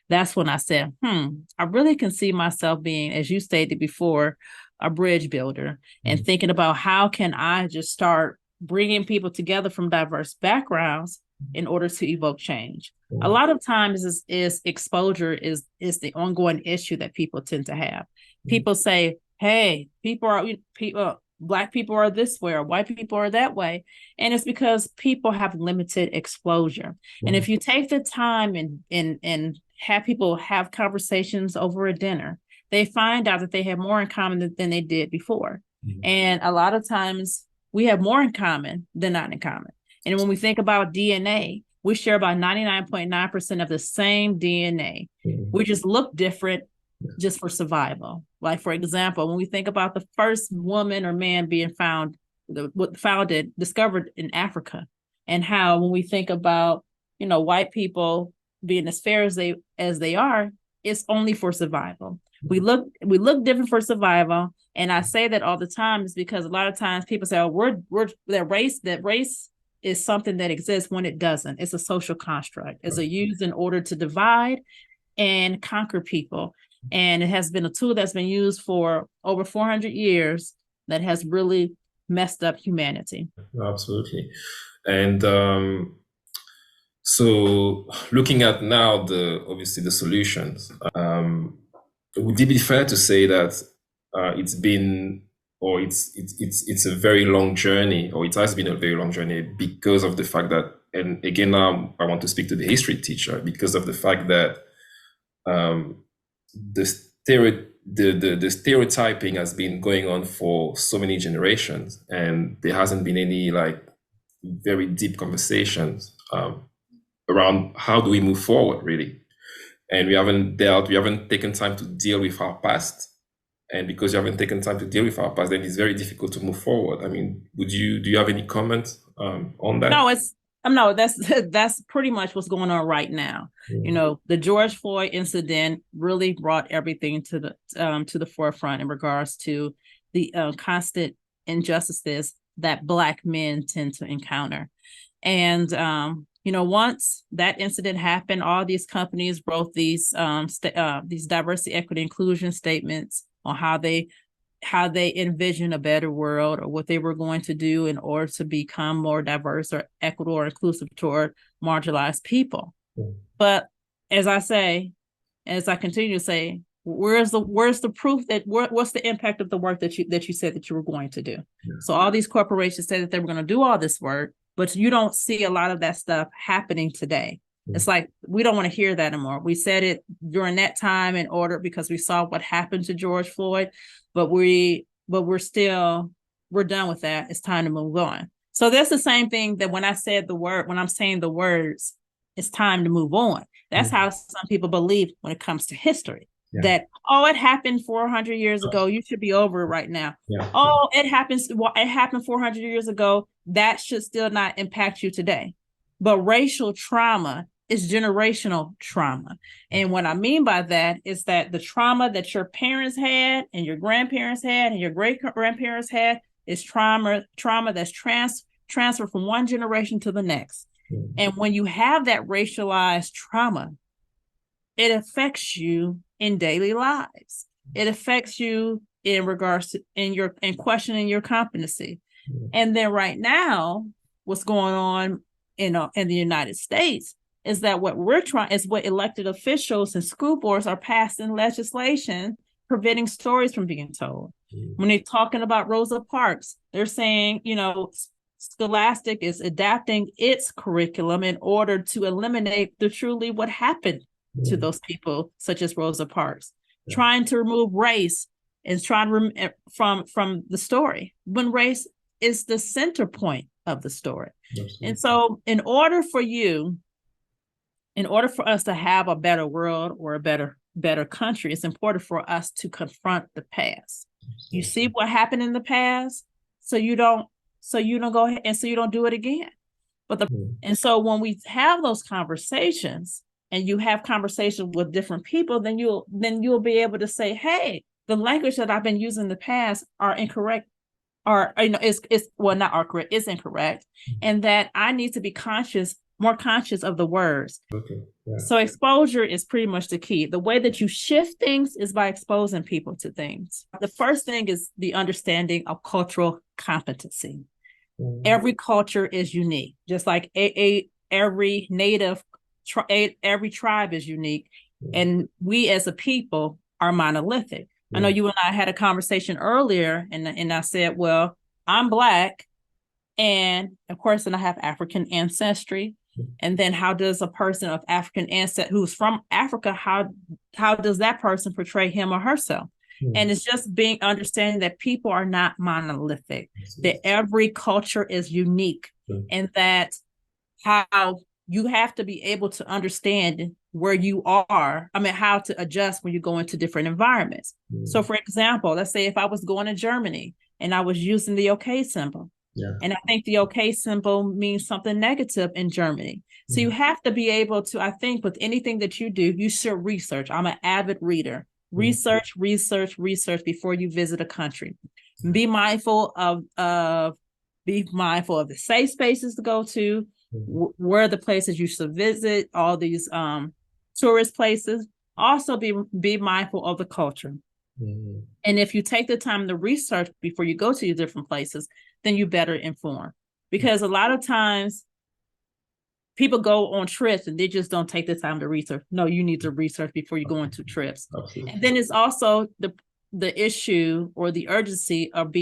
That's when I said, I really can see myself being, as you stated before, a bridge builder and thinking about how can I just start bringing people together from diverse backgrounds in order to evoke change. A lot of times is exposure is the ongoing issue that people tend to have. People say, hey, Black people are this way or white people are that way. And it's because people have limited exposure. And if you take the time and have people have conversations over a dinner, they find out that they have more in common than they did before. And a lot of times we have more in common than not in common. And when we think about DNA, we share about 99.9% of the same DNA. We just look different just for survival. Like, for example, when we think about the first woman or man being discovered in Africa, and how when we think about, white people being as fair as they are, it's only for survival. We look different for survival. And I say that all the time is because a lot of times people say, oh, that race is something that exists when it doesn't. It's a social construct. It's used in order to divide and conquer people. And it has been a tool that's been used for over 400 years that has really messed up humanity. Absolutely. And so looking at now obviously the solutions, would it be fair to say that it's a very long journey, or it has been a very long journey because of the fact that, and again, now I want to speak to the history teacher, because of the fact that the stereotyping has been going on for so many generations, and there hasn't been any like very deep conversations around how do we move forward, really. And we haven't taken time to deal with our past. And because you haven't taken time to deal with our past, then it's very difficult to move forward. I mean, do you have any comments on that? No, that's pretty much what's going on right now. The George Floyd incident really brought everything to the forefront in regards to the constant injustices that Black men tend to encounter. And once that incident happened, all these companies wrote these diversity, equity, inclusion statements on how they envision a better world, or what they were going to do in order to become more diverse or equitable or inclusive toward marginalized people. But as I continue to say, where's the proof that what's the impact of the work that you said that you were going to do? So all these corporations say that they were going to do all this work, but you don't see a lot of that stuff happening today. It's like, we don't want to hear that anymore. We said it during that time in order because we saw what happened to George Floyd, but we're done with that. It's time to move on. So that's the same thing that when I'm saying the words, it's time to move on. That's how some people believe when it comes to history. That, it happened 400 years ago, you should be over it right now. It happened 400 years ago, that should still not impact you today. But racial trauma is generational trauma. And what I mean by that is that the trauma that your parents had and your grandparents had and your great-grandparents had is trauma that's transferred from one generation to the next. And when you have that racialized trauma, it affects you in daily lives. It affects you in regards to in questioning your competency. And then right now, what's going on in the United States is that what elected officials and school boards are passing legislation preventing stories from being told. When they're talking about Rosa Parks, they're saying, Scholastic is adapting its curriculum in order to eliminate what happened to those people, such as Rosa Parks, trying to remove race and trying to from the story when race is the center point of the story. And so in order for us to have a better world or a better country, it's important for us to confront the past. You see what happened in the past, so you don't go ahead and so you don't do it again. And so when we have those conversations and you have conversations with different people, then you'll be able to say, hey, the language that I've been using in the past are incorrect or it's well, not are correct, it's incorrect, and that I need to be more conscious of the words. Okay. Yeah. So exposure is pretty much the key. The way that you shift things is by exposing people to things. The first thing is the understanding of cultural competency. Every culture is unique, just like every every tribe is unique, and we as a people are monolithic. I know you and I had a conversation earlier, and I said, well, I'm Black, and of course, then I have African ancestry. And then how does a person of African ancestry who's from Africa, how does that person portray him or herself? And it's just being understanding that people are not monolithic, that every culture is unique, and that how you have to be able to understand where you are. I mean, how to adjust when you go into different environments. So, for example, let's say if I was going to Germany and I was using the OK symbol, and I think the OK symbol means something negative in Germany. So you have to be able to, I think, with anything that you do, you should research. I'm an avid reader. Research before you visit a country. Be mindful of the safe spaces to go to, where are the places you should visit, all these tourist places. Also be mindful of the culture. And if you take the time to research before you go to these different places, then you better inform. Because a lot of times people go on trips and they just don't take the time to research. No, you need to research before you go into trips. Absolutely. And then it's also the issue or the urgency of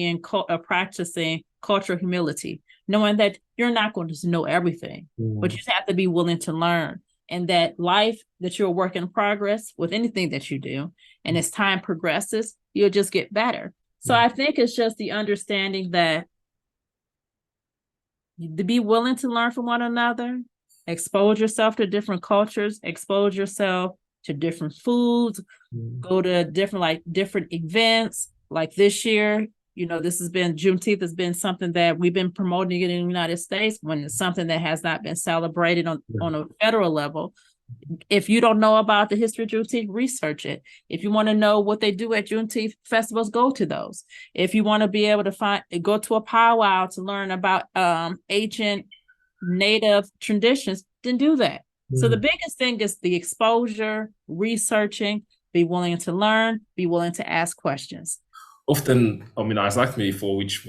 practicing cultural humility, knowing that you're not going to know everything, but you have to be willing to learn. And that life, that you're a work in progress with anything that you do. And as time progresses, you'll just get better. So I think it's just the understanding that to be willing to learn from one another, expose yourself to different cultures, expose yourself to different foods, go to different events. Like this year, this has been Juneteenth has been something that we've been promoting in the United States, when it's something that has not been celebrated on a federal level. If you don't know about the history of Juneteenth, research it. If you want to know what they do at Juneteenth festivals, go to those. If you want to be able to go to a powwow to learn about ancient Native traditions, then do that. So the biggest thing is the exposure, researching, be willing to learn, be willing to ask questions. Often, I mean, I was asked me before, which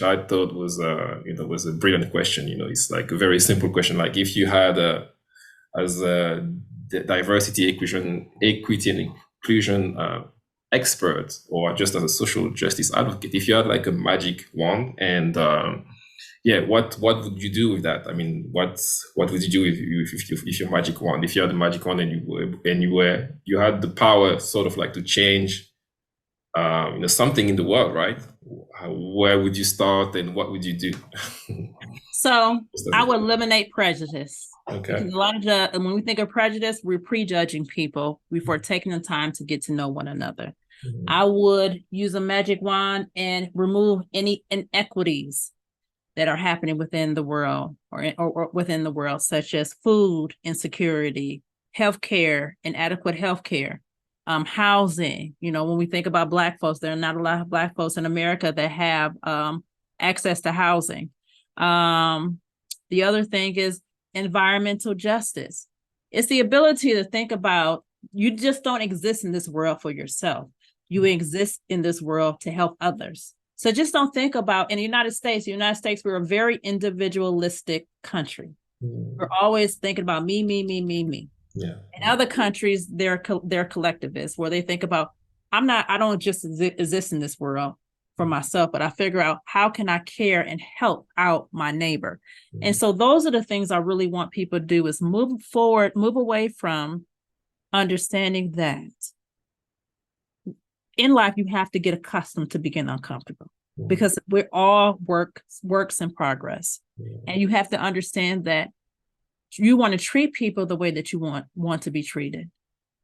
I thought was was a brilliant question. It's like a very simple question. Like if you had as a diversity, equity and inclusion expert, or just as a social justice advocate, if you had like a magic wand, and what would you do with that? I mean, what would you do if your magic wand, if you had a magic wand and you had the power sort of like to change something in the world, right? Where would you start and what would you do? So I would eliminate prejudice. Okay. Because a lot of when we think of prejudice, we're prejudging people before taking the time to get to know one another. I would use a magic wand and remove any inequities that are happening within the world or within the world, such as food insecurity, healthcare, inadequate healthcare, housing. When we think about Black folks, there are not a lot of Black folks in America that have access to housing. The other thing is environmental justice. It's the ability to think about, you just don't exist in this world for yourself. You exist in this world to help others. So just don't think about, in the United States, we're a very individualistic country. We're always thinking about me. Yeah. In other countries, they're collectivists, where they think about, I don't just exist in this world for myself, but I figure out how can I care and help out my neighbor. And so those are the things I really want people to do, is move forward, move away from understanding that in life, you have to get accustomed to being uncomfortable, because we're all works in progress. And you have to understand that you want to treat people the way that you want to be treated.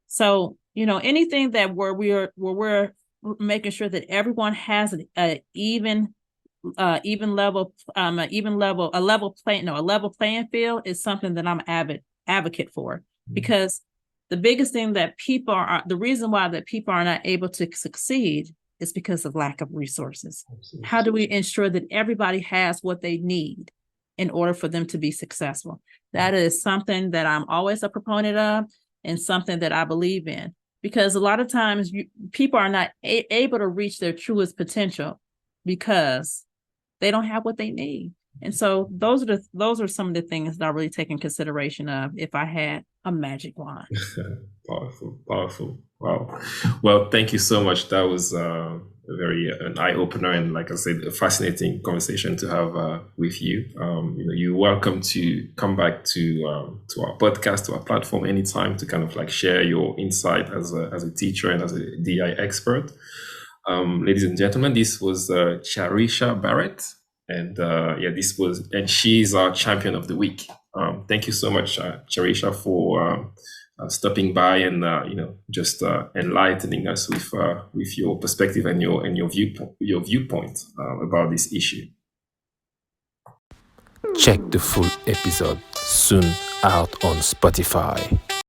So, anything that where we're making sure that everyone has a level playing field is something that I'm advocate for, because the biggest thing that the reason why that people are not able to succeed It's because of lack of resources. Absolutely. How do we ensure that everybody has what they need in order for them to be successful? That is something that I'm always a proponent of and something that I believe in, because a lot of times people are not able to reach their truest potential because they don't have what they need. And so those are some of the things that I really take in consideration of if I had a magic wand. Powerful, powerful. Wow. Well, thank you so much. That was an eye opener, and like I said, a fascinating conversation to have with you. You're welcome to come back to our podcast, to our platform anytime to kind of like share your insight as a teacher and as a DI expert. Ladies and gentlemen, this was Charesha Barett, and she's our champion of the week. Thank you so much, Charesha, for stopping by and just enlightening us with your perspective and your viewpoint about this issue. Check the full episode soon out on Spotify.